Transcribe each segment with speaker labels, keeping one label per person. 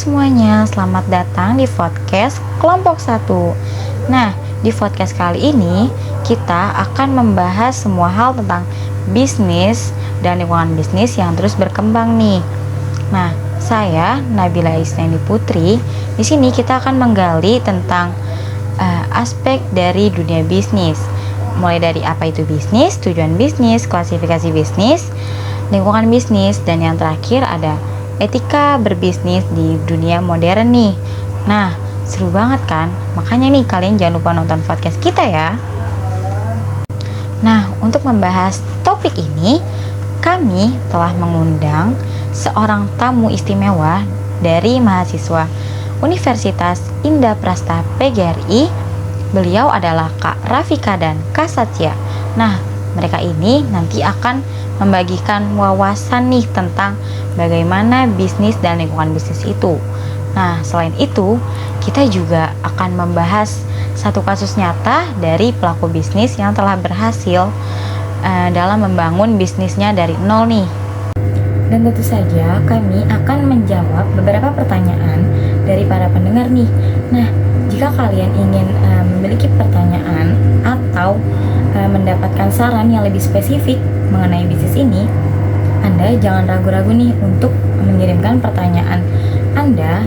Speaker 1: semuanya, selamat datang di podcast kelompok 1. Nah, di podcast kali ini kita akan membahas semua hal tentang bisnis dan lingkungan bisnis yang terus berkembang nih. Nah, saya Nabila Isnani Putri. Di sini kita akan menggali tentang aspek dari dunia bisnis. Mulai dari apa itu bisnis, tujuan bisnis, klasifikasi bisnis, lingkungan bisnis, dan yang terakhir ada etika berbisnis di dunia modern nih. Nah, seru banget kan? Makanya nih kalian jangan lupa nonton podcast kita ya. Nah, untuk membahas topik ini, kami telah mengundang seorang tamu istimewa dari mahasiswa Universitas Indah-Prasta PGRI. Beliau adalah Kak Rafika dan Kak Satya. Nah, mereka ini nanti akan membagikan wawasan nih tentang bagaimana bisnis dan lingkungan bisnis itu. Nah, selain itu, kita juga akan membahas satu kasus nyata dari pelaku bisnis yang telah berhasil dalam membangun bisnisnya dari nol nih. Dan tentu saja kami akan menjawab beberapa pertanyaan dari para pendengar nih. Nah, jika kalian ingin memiliki pertanyaan atau mendapatkan saran yang lebih spesifik mengenai bisnis ini, Anda jangan ragu-ragu nih untuk mengirimkan pertanyaan Anda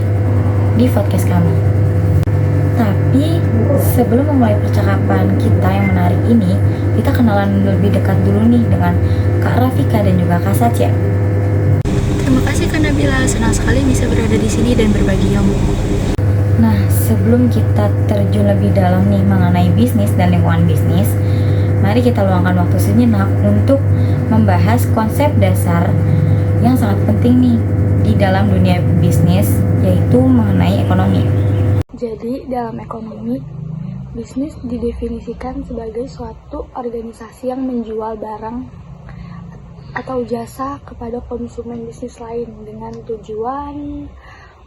Speaker 1: di podcast kami. Tapi sebelum memulai percakapan kita yang menarik ini, kita kenalan lebih dekat dulu nih dengan Kak Rafika dan juga Kak Satya.
Speaker 2: Terima kasih Kak Nabila, senang sekali bisa berada di sini dan berbagi ilmu.
Speaker 1: Nah, sebelum kita terjun lebih dalam nih mengenai bisnis dan lingkungan bisnis, mari kita luangkan waktu sejenak untuk membahas konsep dasar yang sangat penting nih di dalam dunia bisnis, yaitu mengenai ekonomi.
Speaker 3: Jadi, dalam ekonomi, bisnis didefinisikan sebagai suatu organisasi yang menjual barang atau jasa kepada konsumen bisnis lain dengan tujuan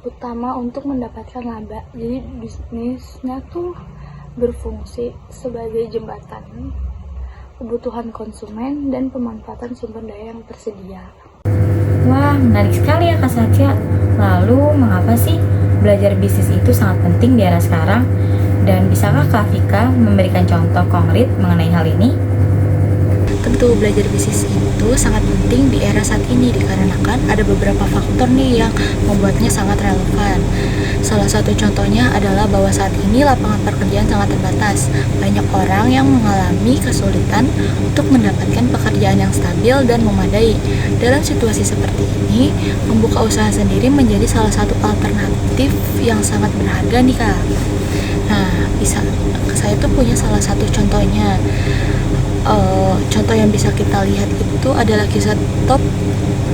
Speaker 3: utama untuk mendapatkan laba. Jadi, bisnisnya tuh berfungsi sebagai jembatan kebutuhan konsumen dan pemanfaatan sumber daya yang tersedia.
Speaker 1: Wah, menarik sekali ya Kak Satya. Lalu, mengapa sih belajar bisnis itu sangat penting di era sekarang? Dan bisakah Kak Fika memberikan contoh konkret mengenai hal ini?
Speaker 2: Tentu belajar bisnis itu sangat penting di era saat ini dikarenakan ada beberapa faktor nih yang membuatnya sangat relevan. Salah satu contohnya adalah bahwa saat ini lapangan pekerjaan sangat terbatas. Banyak orang yang mengalami kesulitan untuk mendapatkan pekerjaan yang stabil dan memadai. Dalam situasi seperti ini, membuka usaha sendiri menjadi salah satu alternatif yang sangat berharga nih Kak. Nah, saya tuh punya salah satu contohnya. Contoh yang bisa kita lihat itu adalah kisah Top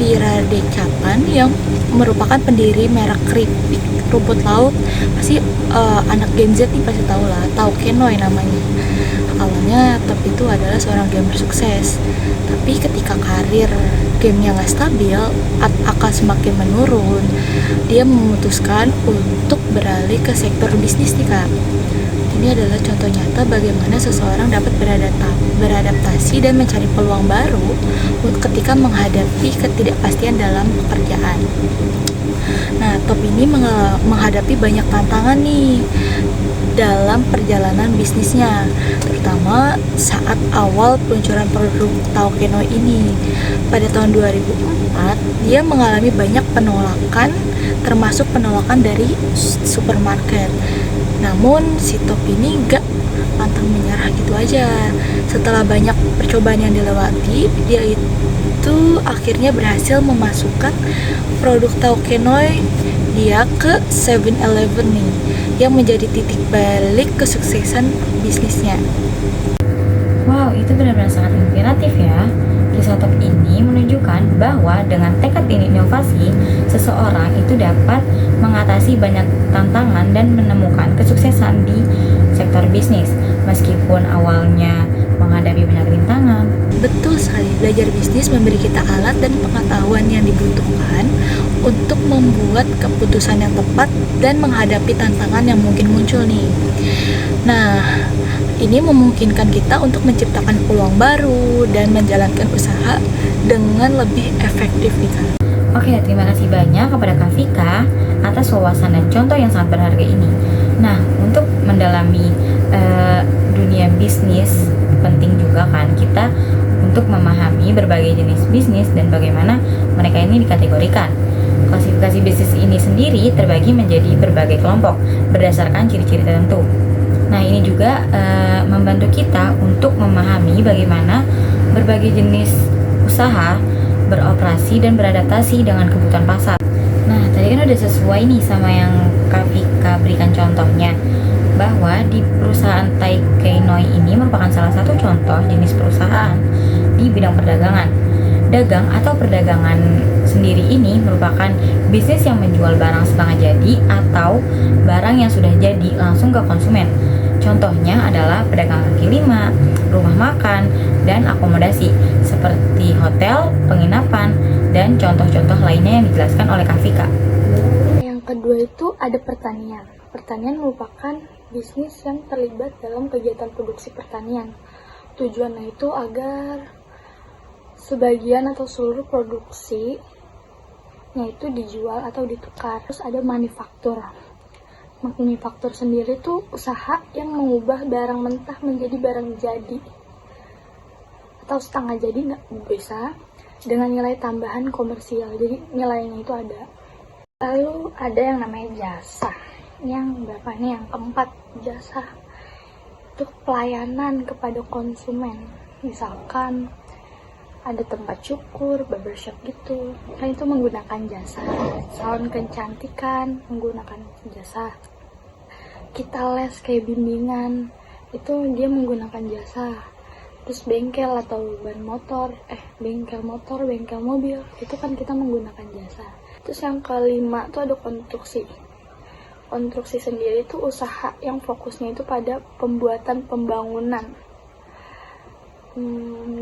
Speaker 2: Piradecapan yang merupakan pendiri merek keripik rumput laut. Pasti anak Gen Z nih pasti tahu lah, tahu Kenoy namanya. Awalnya Top itu adalah seorang gamer sukses, tapi ketika karir gamenya nggak stabil akan semakin menurun, dia memutuskan untuk beralih ke sektor bisnis nih Kak. Ini adalah contoh nyata bagaimana seseorang dapat beradaptasi dan mencari peluang baru ketika menghadapi ketidakpastian dalam pekerjaan. Nah, Top ini menghadapi banyak tantangan nih dalam perjalanan bisnisnya, terutama saat awal peluncuran produk tahu Kenoy ini. Pada tahun 2004, dia mengalami banyak penolakan, termasuk penolakan dari supermarket. Namun si Top ini gak pantang menyerah gitu aja. Setelah banyak percobaan yang dilewati, dia itu akhirnya berhasil memasukkan produk tahu Kenoy dia ke 7-Eleven nih, yang menjadi titik balik kesuksesan bisnisnya.
Speaker 1: Wow, itu benar-benar sangat inspiratif ya. Kisah Top ini menunjukkan bahwa dengan tekad inovasi, seseorang itu dapat mengatasi banyak tantangan dan menemukan kesuksesan di sektor bisnis, meskipun awalnya menghadapi banyak rintangan.
Speaker 2: Betul sekali, belajar bisnis memberi kita alat dan pengetahuan yang dibutuhkan untuk membuat keputusan yang tepat dan menghadapi tantangan yang mungkin muncul nih. Nah, ini memungkinkan kita untuk menciptakan peluang baru dan menjalankan usaha dengan lebih efektif nih Kak.
Speaker 1: Oke, terima kasih banyak kepada Kak Vika atas wawasan dan contoh yang sangat berharga ini. Nah, untuk mendalami dunia bisnis, penting juga kan kita untuk memahami berbagai jenis bisnis dan bagaimana mereka ini dikategorikan. Klasifikasi bisnis ini sendiri terbagi menjadi berbagai kelompok berdasarkan ciri-ciri tertentu. Nah, ini juga membantu kita untuk memahami bagaimana berbagai jenis usaha beroperasi dan beradaptasi dengan kebutuhan pasar. Nah, tadi kan udah sesuai nih sama yang Kak Vika berikan contohnya, bahwa di perusahaan Taikei Noi ini merupakan salah satu contoh jenis perusahaan di bidang perdagangan. Dagang atau perdagangan sendiri ini merupakan bisnis yang menjual barang setengah jadi atau barang yang sudah jadi langsung ke konsumen. Contohnya adalah pedagang kaki lima, rumah makan, dan akomodasi seperti hotel, penginapan, dan contoh-contoh lainnya yang dijelaskan oleh Kak Vika.
Speaker 3: Yang kedua itu ada pertanian. Pertanian merupakan bisnis yang terlibat dalam kegiatan produksi pertanian. Tujuannya itu agar sebagian atau seluruh produksinya itu dijual atau ditukar. Terus ada manufaktur. Manufaktur sendiri itu usaha yang mengubah barang mentah menjadi barang jadi atau setengah jadi, nggak bisa, dengan nilai tambahan komersial. Jadi nilainya itu ada. Lalu ada yang namanya jasa. Yang berapa nih? Yang keempat, jasa itu pelayanan kepada konsumen. Misalkan ada tempat cukur, barbershop gitu, kan itu menggunakan jasa. Salon kecantikan menggunakan jasa. Kita les kayak bimbingan, itu dia menggunakan jasa. Terus bengkel atau bengkel motor, bengkel mobil, itu kan kita menggunakan jasa. Terus yang kelima itu ada konstruksi. Konstruksi sendiri itu usaha yang fokusnya itu pada pembuatan pembangunan.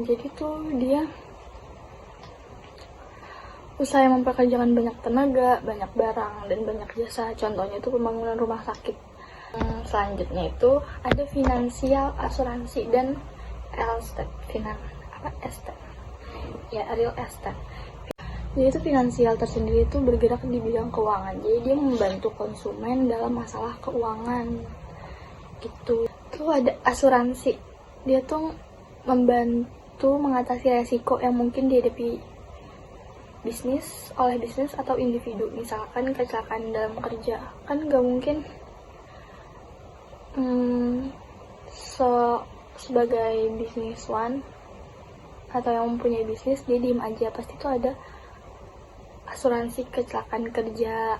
Speaker 3: Jadi tuh dia usaha yang mempekerjakan banyak tenaga, banyak barang, dan banyak jasa. Contohnya itu pembangunan rumah sakit. Selanjutnya itu ada finansial, asuransi, dan real estate. Real estate. Jadi itu finansial tersendiri itu bergerak di bidang keuangan. Jadi dia membantu konsumen dalam masalah keuangan. Gitu. Itu ada asuransi. Dia tuh membantu mengatasi resiko yang mungkin dihadapi oleh bisnis atau individu. Misalkan kecelakaan dalam kerja, kan nggak mungkin sebagai bisniswan atau yang mempunyai bisnis dia diem aja. Pasti itu ada asuransi kecelakaan kerja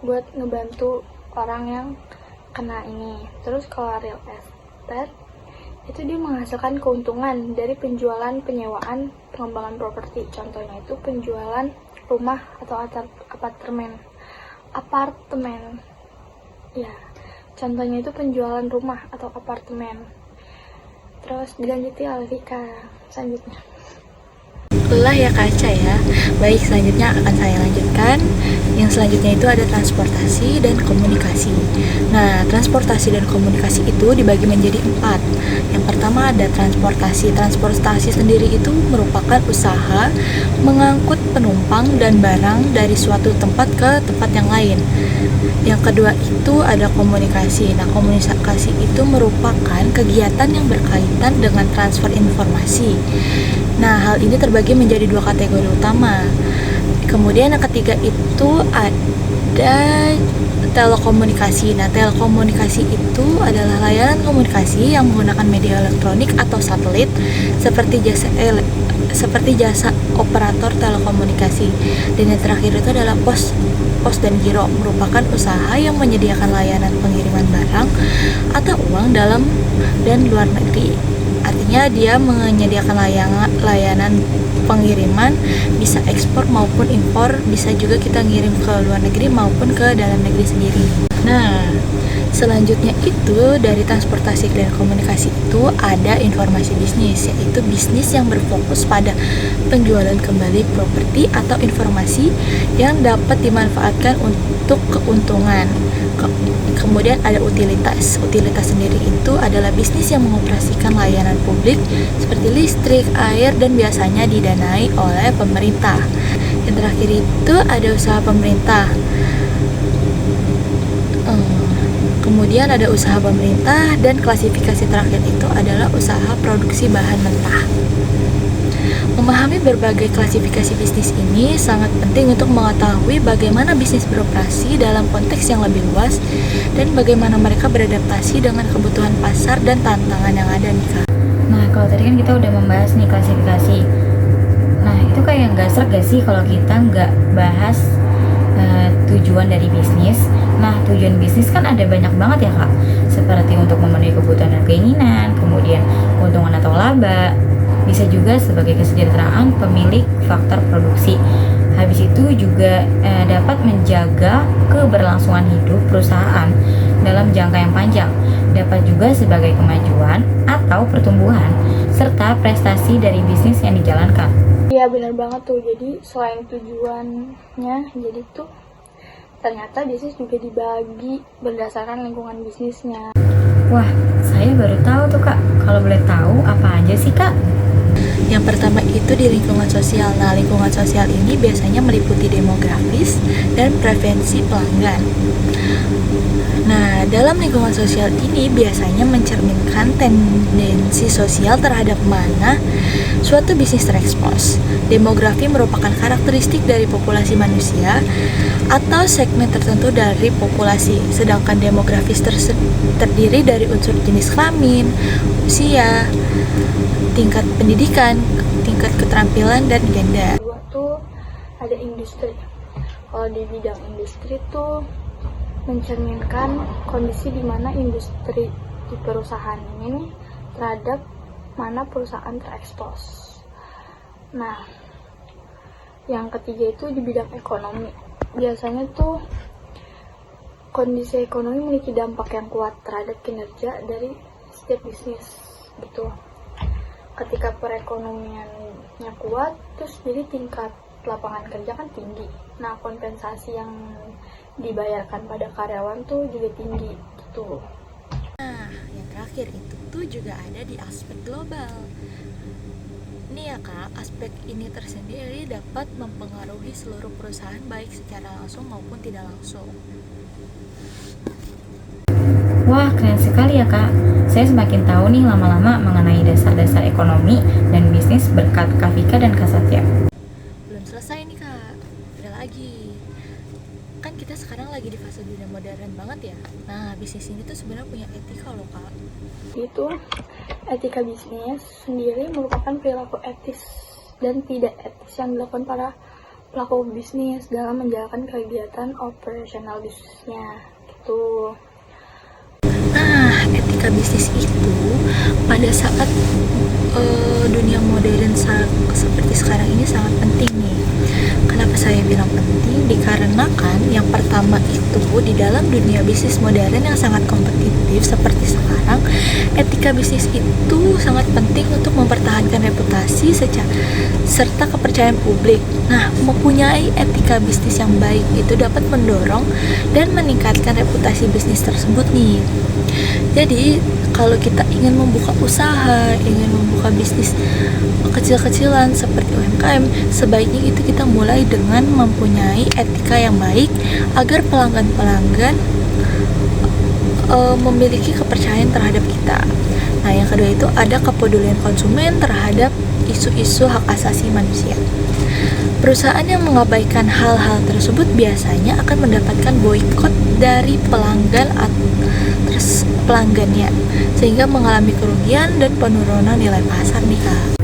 Speaker 3: buat ngebantu orang yang kena ini. Terus kalau real estate itu dia menghasilkan keuntungan dari penjualan, penyewaan, pengembangan properti. Contohnya itu penjualan rumah atau apartemen. Ya, contohnya itu penjualan rumah atau apartemen. Terus dilanjuti oleh Vika selanjutnya.
Speaker 2: Lelah ya Kaca ya. Baik, selanjutnya akan saya lanjutkan. Yang selanjutnya itu ada transportasi dan komunikasi. Nah, transportasi dan komunikasi itu dibagi menjadi 4. Yang pertama ada transportasi. Transportasi sendiri itu merupakan usaha mengangkut penumpang dan barang dari suatu tempat ke tempat yang lain. Yang kedua itu ada komunikasi. Nah, komunikasi itu merupakan kegiatan yang berkaitan dengan transfer informasi. Nah, hal ini terbagi menjadi 2 kategori utama. Kemudian yang ketiga itu ada telekomunikasi. Nah, telekomunikasi itu adalah layanan komunikasi yang menggunakan media elektronik atau satelit seperti jasa operator telekomunikasi. Dan yang terakhir itu adalah pos dan giro, merupakan usaha yang menyediakan layanan pengiriman barang atau uang dalam dan luar negeri. Artinya dia menyediakan layanan pengiriman, bisa ekspor maupun impor, bisa juga kita ngirim ke luar negeri maupun ke dalam negeri sendiri. Nah, selanjutnya itu dari transportasi dan komunikasi itu ada informasi bisnis, yaitu bisnis yang berfokus pada penjualan kembali properti atau informasi yang dapat dimanfaatkan untuk keuntungan. Kemudian ada utilitas. Utilitas sendiri itu adalah bisnis yang mengoperasikan layanan publik seperti listrik, air, dan biasanya didanai oleh pemerintah. Dan terakhir itu ada usaha pemerintah. Kemudian ada usaha pemerintah, dan klasifikasi terakhir itu adalah usaha produksi bahan mentah. Memahami berbagai klasifikasi bisnis ini sangat penting untuk mengetahui bagaimana bisnis beroperasi dalam konteks yang lebih luas dan bagaimana mereka beradaptasi dengan kebutuhan pasar dan tantangan yang ada nih Kak.
Speaker 1: Nah, kalau tadi kan kita udah membahas nih klasifikasi. Nah, itu kayak nggak serak gak sih kalau kita nggak bahas tujuan dari bisnis. Nah, tujuan bisnis kan ada banyak banget ya Kak, seperti untuk memenuhi kebutuhan dan keinginan, kemudian keuntungan atau laba, bisa juga sebagai kesejahteraan pemilik faktor produksi. Habis itu juga dapat menjaga keberlangsungan hidup perusahaan dalam jangka yang panjang, dapat juga sebagai kemajuan atau pertumbuhan serta prestasi dari bisnis yang dijalankan.
Speaker 3: Iya benar banget tuh, jadi selain tujuannya, jadi tuh ternyata bisnis juga dibagi berdasarkan lingkungan bisnisnya.
Speaker 1: Wah, saya baru tahu tuh Kak. Kalau boleh tahu apa aja sih Kak?
Speaker 2: Yang pertama itu di lingkungan sosial. Nah, lingkungan sosial ini biasanya meliputi demografis dan preferensi pelanggan. Nah, dalam lingkungan sosial ini biasanya mencerminkan tendensi sosial terhadap mana suatu bisnis terekspos. Demografi merupakan karakteristik dari populasi manusia atau segmen tertentu dari populasi, sedangkan demografis terdiri dari unsur jenis kelamin, usia, tingkat pendidikan, tingkat keterampilan, dan gender.
Speaker 3: Kedua tuh ada industri. Kalau di bidang industri tuh mencerminkan kondisi di mana industri di perusahaan ini terhadap mana perusahaan terekspos. Nah, yang ketiga itu di bidang ekonomi. Biasanya tuh kondisi ekonomi memiliki dampak yang kuat terhadap kinerja dari setiap bisnis gitu. Ketika perekonomiannya kuat, terus jadi tingkat lapangan kerja kan tinggi. Nah, kompensasi yang dibayarkan pada karyawan tuh juga tinggi gitu.
Speaker 2: Nah, yang terakhir itu tuh juga ada di aspek global. Nih ya Kak, aspek ini tersendiri dapat mempengaruhi seluruh perusahaan baik secara langsung maupun tidak langsung.
Speaker 1: Wah, keren sekali ya Kak. Saya semakin tahu nih lama-lama mengenai dasar-dasar ekonomi dan bisnis berkat Kak Vika dan Kak Satya.
Speaker 2: Belum selesai nih Kak, ada lagi. Kan kita sekarang lagi di fase dunia modern banget ya. Nah, bisnis ini tuh sebenarnya punya etika loh Kak.
Speaker 3: Itu etika bisnis sendiri merupakan perilaku etis dan tidak etis yang dilakukan para pelaku bisnis dalam menjalankan kegiatan operasional bisnisnya gitu.
Speaker 2: Nah, etika bisnis itu pada saat dunia modern seperti sekarang ini sangat penting nih. Kenapa saya bilang penting? Dikarenakan yang pertama itu di dalam dunia bisnis modern yang sangat kompetitif seperti sekarang, etika bisnis itu sangat penting untuk mempertahankan reputasi serta kepercayaan publik. Nah, mempunyai etika bisnis yang baik itu dapat mendorong dan meningkatkan reputasi bisnis tersebut nih. Jadi, kalau kita ingin membuka usaha, ingin membuka bisnis kecil-kecilan seperti UMKM, sebaiknya itu kita mulai dengan mempunyai etika yang baik agar pelanggan-pelanggan memiliki kepercayaan terhadap kita. Nah, yang kedua itu ada kepedulian konsumen terhadap isu-isu hak asasi manusia. Perusahaan yang mengabaikan hal-hal tersebut biasanya akan mendapatkan boikot dari pelanggannya, sehingga mengalami kerugian dan penurunan nilai pasar nih Kak.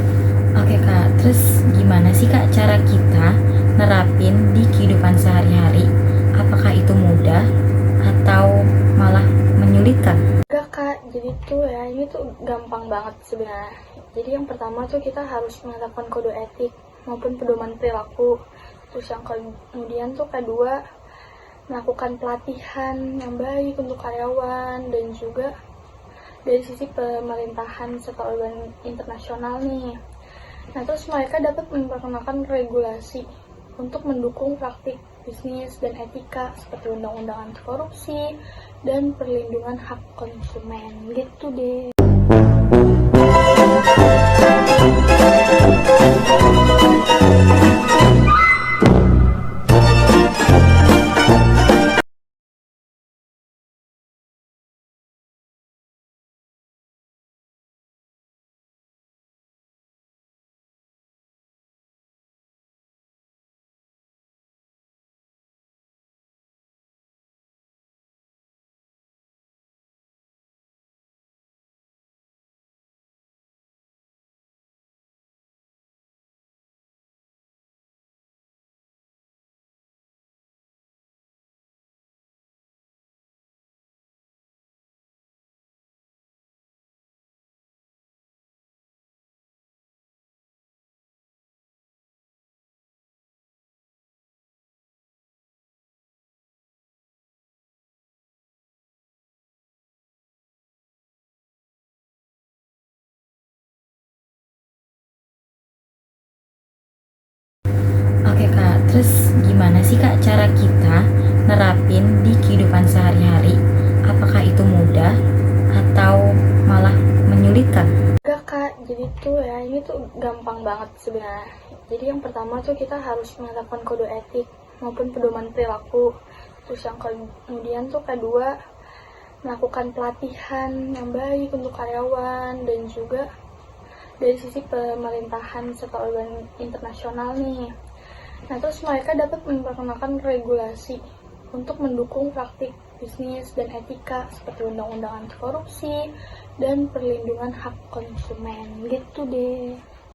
Speaker 1: Oke Kak, terus gimana sih Kak cara kita nerapin di kehidupan sehari-hari? Apakah itu mudah atau malah menyulitkan?
Speaker 3: Enggak Kak, jadi tuh ya ini tuh gampang banget sebenarnya. Jadi yang pertama tuh kita harus menetapkan kode etik maupun pedoman perilaku. Terus yang kemudian tuh kedua, melakukan pelatihan yang baik untuk karyawan dan juga dari sisi pemerintahan serta organ internasional nih. Nah, terus mereka dapat memperkenalkan regulasi untuk mendukung praktik bisnis dan etika seperti undang-undang anti korupsi dan perlindungan hak konsumen gitu deh.
Speaker 1: Terus gimana sih Kak cara kita nerapin di kehidupan sehari-hari? Apakah itu mudah atau malah menyulitkan?
Speaker 3: Enggak kak, jadi tuh ya ini tuh gampang banget sebenarnya. Jadi yang pertama tuh kita harus menerapkan kode etik maupun pedoman perilaku. Terus yang kemudian tuh kedua, melakukan pelatihan yang baik untuk karyawan dan juga dari sisi pemerintahan serta organ internasional nih. Nah terus mereka dapat memperkenalkan regulasi untuk mendukung praktik bisnis dan etika seperti undang-undang anti korupsi dan perlindungan hak konsumen gitu deh.